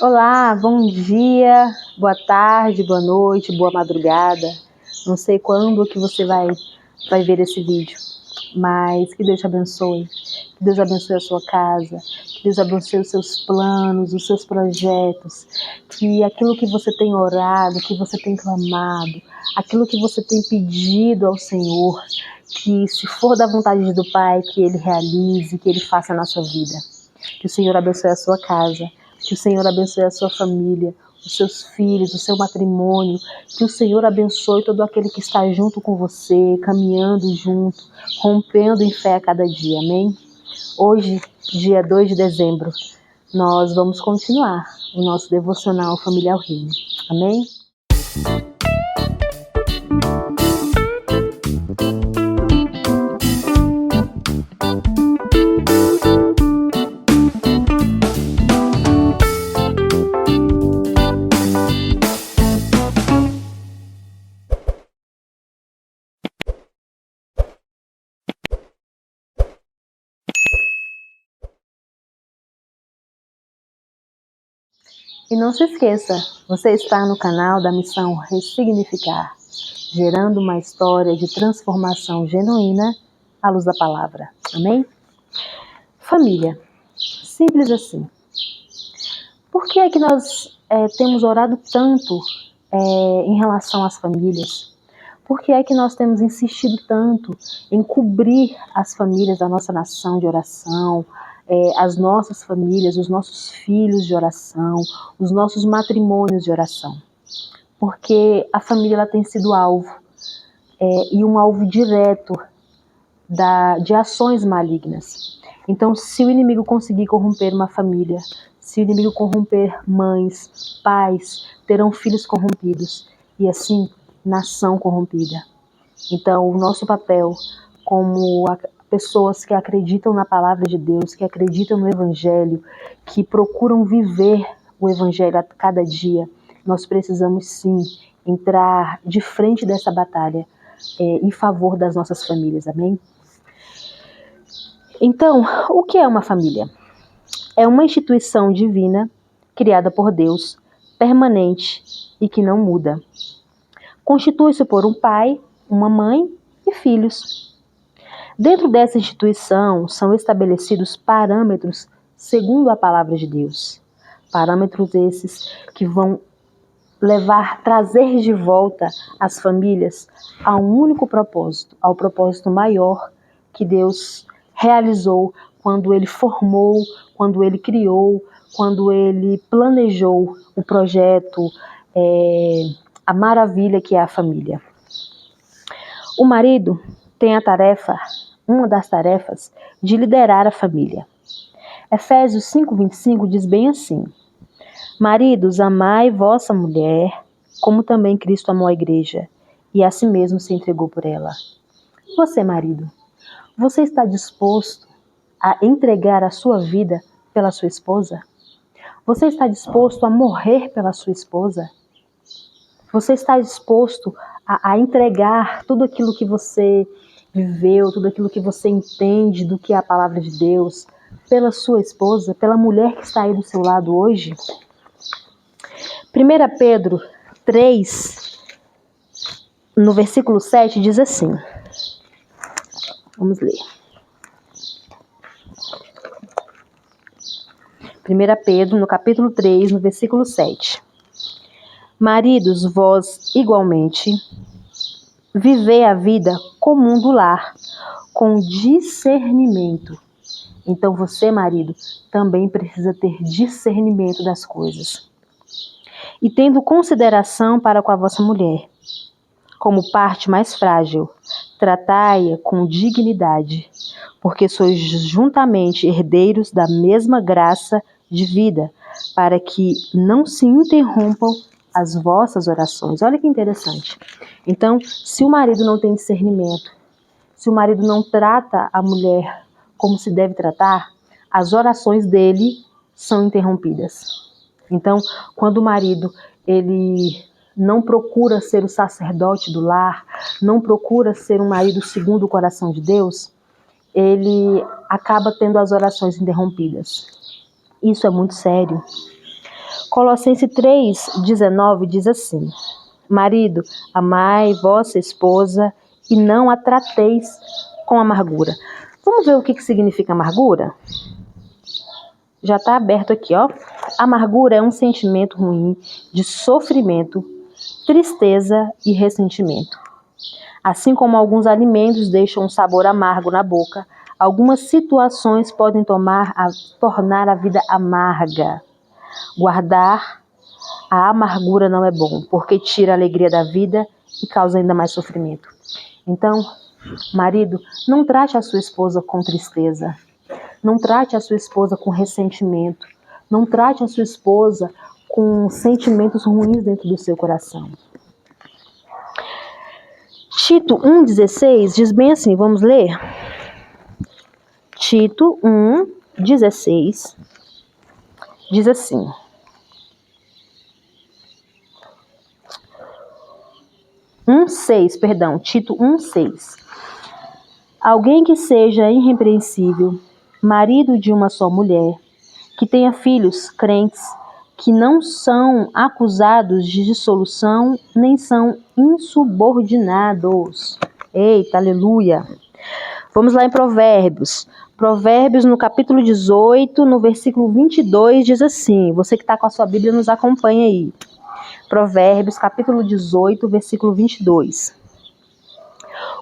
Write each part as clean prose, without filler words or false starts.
Olá, bom dia, boa tarde, boa noite, boa madrugada. Não sei quando que você vai ver esse vídeo, mas que Deus te abençoe. Que Deus abençoe a sua casa, que Deus abençoe os seus planos, os seus projetos, que aquilo que você tem orado, que você tem clamado, aquilo que você tem pedido ao Senhor, que se for da vontade do Pai, que Ele realize, que Ele faça na sua vida. Que o Senhor abençoe a sua casa, que o Senhor abençoe a sua família, os seus filhos, o seu matrimônio, que o Senhor abençoe todo aquele que está junto com você, caminhando junto, rompendo em fé a cada dia, amém? Hoje, dia 2 de dezembro, nós vamos continuar o nosso devocional Família ao Reino, amém? E não se esqueça, você está no canal da Missão Ressignificar, gerando uma história de transformação genuína à luz da palavra. Amém? Família, simples assim. Por que é que nós temos orado tanto em relação às famílias? Por que é que nós temos insistido tanto em cobrir as famílias da nossa nação de oração, as nossas famílias, os nossos filhos de oração, os nossos matrimônios de oração? Porque a família ela tem sido alvo, e um alvo direto de ações malignas. Então, se o inimigo conseguir corromper uma família, se o inimigo corromper mães, pais, terão filhos corrompidos e assim, nação corrompida. Então, o nosso papel como pessoas que acreditam na palavra de Deus, que acreditam no Evangelho, que procuram viver o Evangelho a cada dia, nós precisamos sim entrar de frente dessa batalha em favor das nossas famílias, amém? Então, o que é uma família? É uma instituição divina, criada por Deus, permanente e que não muda. Constitui-se por um pai, uma mãe e filhos. Dentro dessa instituição são estabelecidos parâmetros segundo a palavra de Deus. Parâmetros esses que vão trazer de volta as famílias a um único propósito, ao propósito maior que Deus realizou quando Ele formou, quando Ele criou, quando Ele planejou o projeto, a maravilha que é a família. O marido tem uma das tarefas, de liderar a família. Efésios 5:25 diz bem assim: Maridos, amai vossa mulher, como também Cristo amou a igreja, e a si mesmo se entregou por ela. Você, marido, você está disposto a entregar a sua vida pela sua esposa? Você está disposto a morrer pela sua esposa? Você está disposto a entregar tudo aquilo que você viveu, tudo aquilo que você entende do que é a palavra de Deus, pela sua esposa, pela mulher que está aí do seu lado hoje? 1 Pedro 3, no versículo 7, diz assim. Vamos ler. 1 Pedro, no capítulo 3, no versículo 7. Maridos, vós, igualmente, vivei a vida comum do lar, com discernimento. Então você, marido, também precisa ter discernimento das coisas. E tendo consideração para com a vossa mulher, como parte mais frágil, tratai-a com dignidade, porque sois juntamente herdeiros da mesma graça de vida, para que não se interrompam as vossas orações. Olha que interessante. Então, se o marido não tem discernimento, se o marido não trata a mulher como se deve tratar, as orações dele são interrompidas. Então, quando o marido ele não procura ser o sacerdote do lar, não procura ser um marido segundo o coração de Deus, ele acaba tendo as orações interrompidas. Isso é muito sério. Colossenses 3:19 diz assim: Marido, amai vossa esposa e não a trateis com amargura. Vamos ver o que significa amargura? Já está aberto aqui, ó. Amargura é um sentimento ruim de sofrimento, tristeza e ressentimento. Assim como alguns alimentos deixam um sabor amargo na boca, algumas situações podem tornar a vida amarga. Guardar a amargura não é bom, porque tira a alegria da vida e causa ainda mais sofrimento. Então, marido, não trate a sua esposa com tristeza. Não trate a sua esposa com ressentimento. Não trate a sua esposa com sentimentos ruins dentro do seu coração. Tito 1,16 diz bem assim, vamos ler? Tito 1,16 diz assim: Tito 1,6. Alguém que seja irrepreensível, marido de uma só mulher, que tenha filhos crentes, que não são acusados de dissolução, nem são insubordinados. Eita, aleluia! Vamos lá em Provérbios. Provérbios, no capítulo 18, no versículo 22, diz assim. Você que está com a sua Bíblia, nos acompanha aí. Provérbios, capítulo 18, versículo 22.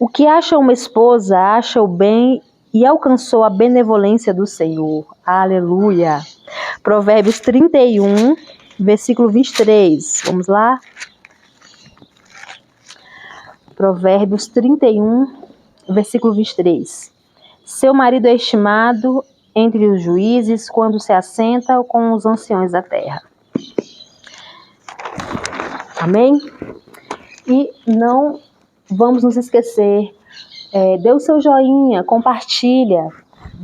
O que acha uma esposa, acha o bem e alcançou a benevolência do Senhor. Aleluia! Provérbios 31, versículo 23. Vamos lá? Provérbios 31, versículo 23. Seu marido é estimado entre os juízes quando se assenta com os anciões da terra. Amém? E não vamos nos esquecer, dê o seu joinha, compartilha.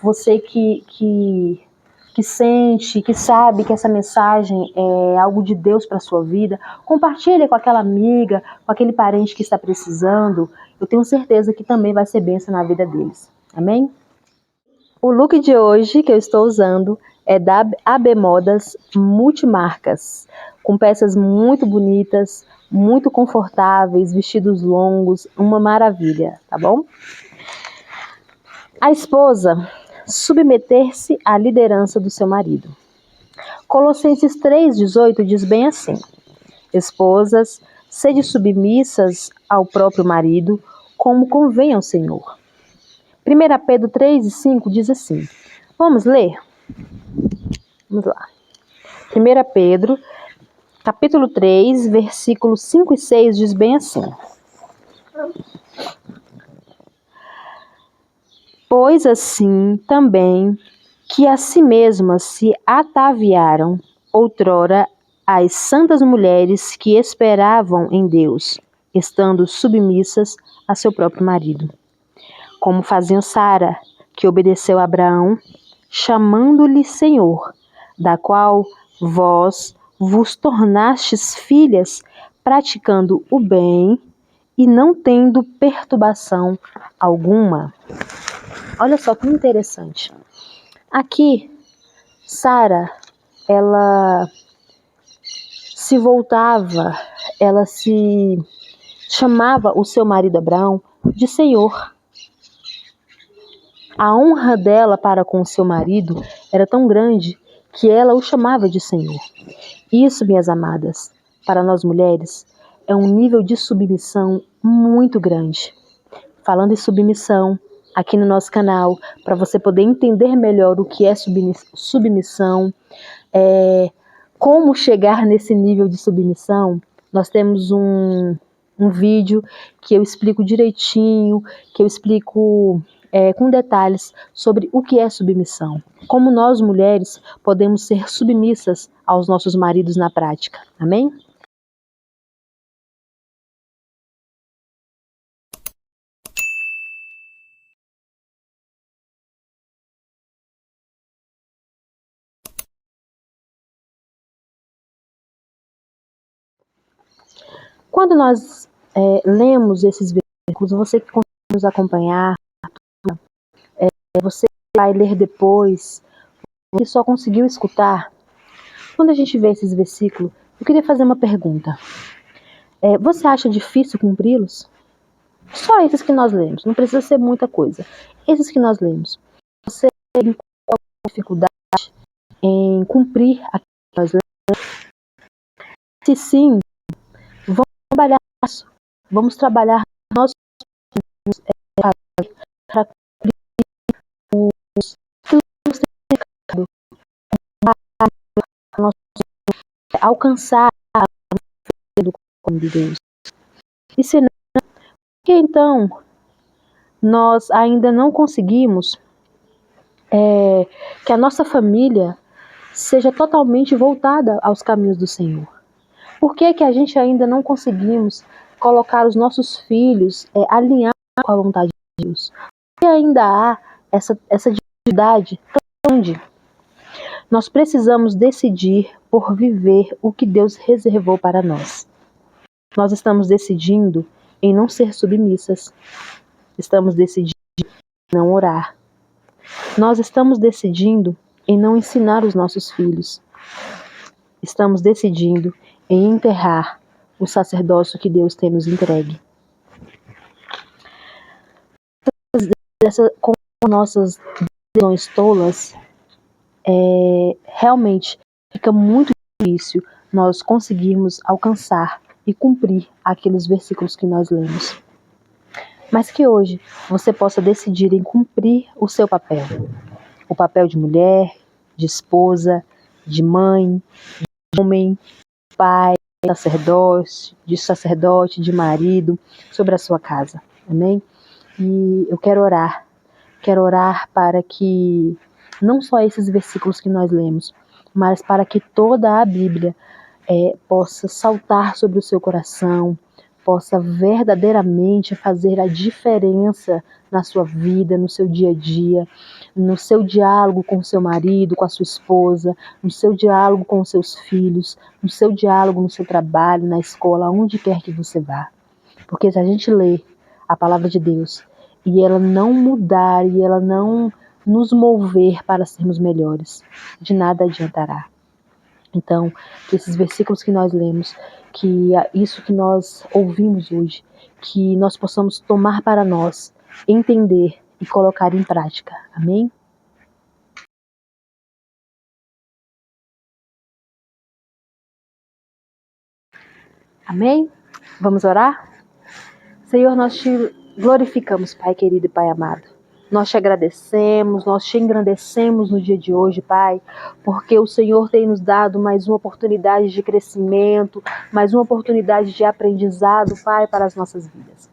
Você que sente, que sabe que essa mensagem é algo de Deus para a sua vida, compartilha com aquela amiga, com aquele parente que está precisando. Eu tenho certeza que também vai ser bênção na vida deles. Amém? O look de hoje que eu estou usando é da AB Modas Multimarcas, com peças muito bonitas, muito confortáveis, vestidos longos, uma maravilha, tá bom? A esposa submeter-se à liderança do seu marido. Colossenses 3,18 diz bem assim: Esposas, sede submissas ao próprio marido, como convém ao Senhor. 1 Pedro 3,5 diz assim. Vamos ler? Vamos lá. 1 Pedro, capítulo 3, versículos 5 e 6 diz bem assim. Pois assim também que a si mesmas se ataviaram outrora as santas mulheres que esperavam em Deus, estando submissas a seu próprio marido. Como faziam Sara, que obedeceu a Abraão, chamando-lhe Senhor, da qual vós vos tornastes filhas, praticando o bem e não tendo perturbação alguma. Olha só que interessante. Aqui, Sara, ela se voltava, ela se chamava o seu marido Abraão de Senhor. A honra dela para com o seu marido era tão grande que ela o chamava de Senhor. Isso, minhas amadas, para nós mulheres, é um nível de submissão muito grande. Falando em submissão, aqui no nosso canal, para você poder entender melhor o que é submissão, como chegar nesse nível de submissão, nós temos um vídeo que eu explico direitinho, que eu explico com detalhes sobre o que é submissão. Como nós, mulheres, podemos ser submissas aos nossos maridos na prática. Amém? Quando nós lemos esses versículos, você que consegue nos acompanhar, você vai ler depois, você só conseguiu escutar, quando a gente vê esses versículos, eu queria fazer uma pergunta. Você acha difícil cumpri-los? Só esses que nós lemos, não precisa ser muita coisa. Esses que nós lemos. Você tem dificuldade em cumprir aquilo que nós lemos? Se sim, vamos trabalhar isso. Vamos trabalhar nós para cumprir os que nos tem pecado, alcançar a do coração de Deus. E se não, que então nós ainda não conseguimos que a nossa família seja totalmente voltada aos caminhos do Senhor? Por que que a gente ainda não conseguimos colocar os nossos filhos alinhados com a vontade de Deus? Por que ainda há essa dificuldade tão grande? Nós precisamos decidir por viver o que Deus reservou para nós. Nós estamos decidindo em não ser submissas. Estamos decidindo em não orar. Nós estamos decidindo em não ensinar os nossos filhos. Estamos decidindo em enterrar o sacerdócio que Deus tem nos entregue. Com nossas decisões tolas, realmente fica muito difícil nós conseguirmos alcançar e cumprir aqueles versículos que nós lemos. Mas que hoje você possa decidir em cumprir o seu papel. O papel de mulher, de esposa, de mãe, de homem, de pai, de sacerdote, de marido, sobre a sua casa. Amém? E eu quero orar para que não só esses versículos que nós lemos, mas para que toda a Bíblia possa saltar sobre o seu coração, possa verdadeiramente fazer a diferença na sua vida, no seu dia a dia, no seu diálogo com o seu marido, com a sua esposa, no seu diálogo com os seus filhos, no seu diálogo no seu trabalho, na escola, onde quer que você vá. Porque se a gente lê a palavra de Deus e ela não mudar e ela não nos mover para sermos melhores, de nada adiantará. Então, que esses versículos que nós lemos, que isso que nós ouvimos hoje, que nós possamos tomar para nós, entender e colocar em prática. Amém? Amém? Vamos orar? Senhor, nós te glorificamos, Pai querido e Pai amado. Nós te agradecemos, nós te engrandecemos no dia de hoje, Pai, porque o Senhor tem nos dado mais uma oportunidade de crescimento, mais uma oportunidade de aprendizado, Pai, para as nossas vidas.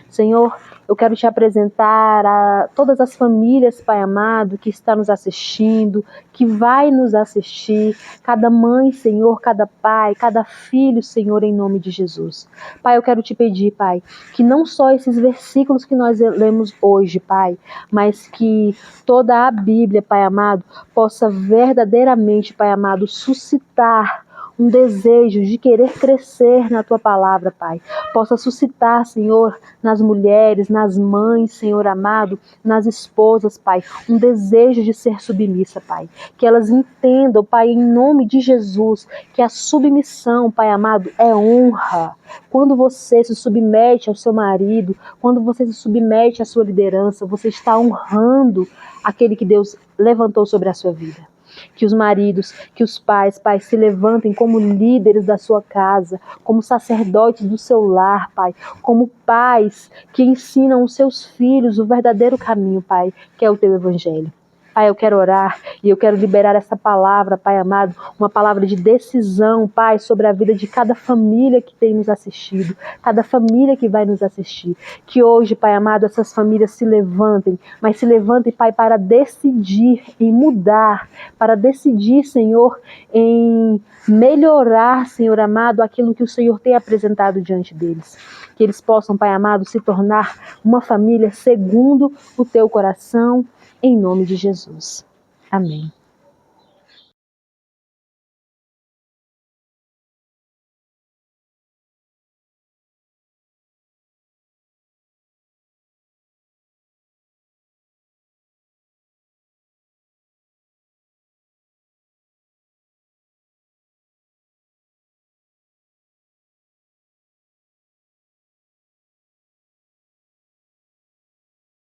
Senhor, eu quero te apresentar a todas as famílias, Pai amado, que está nos assistindo, que vai nos assistir, cada mãe, Senhor, cada pai, cada filho, Senhor, em nome de Jesus. Pai, eu quero te pedir, Pai, que não só esses versículos que nós lemos hoje, Pai, mas que toda a Bíblia, Pai amado, possa verdadeiramente, Pai amado, suscitar um desejo de querer crescer na Tua palavra, Pai. Possa suscitar, Senhor, nas mulheres, nas mães, Senhor amado, nas esposas, Pai, um desejo de ser submissa, Pai. Que elas entendam, Pai, em nome de Jesus, que a submissão, Pai amado, é honra. Quando você se submete ao seu marido, quando você se submete à sua liderança, você está honrando aquele que Deus levantou sobre a sua vida. Que os maridos, que os pais, Pai, se levantem como líderes da sua casa, como sacerdotes do seu lar, Pai, como pais que ensinam os seus filhos o verdadeiro caminho, Pai, que é o teu evangelho. Pai, eu quero orar e eu quero liberar essa palavra, Pai amado, uma palavra de decisão, Pai, sobre a vida de cada família que tem nos assistido, cada família que vai nos assistir. Que hoje, Pai amado, essas famílias se levantem, mas se levantem, Pai, para decidir em mudar, para decidir, Senhor, em melhorar, Senhor amado, aquilo que o Senhor tem apresentado diante deles. Que eles possam, Pai amado, se tornar uma família segundo o teu coração, em nome de Jesus. Amém.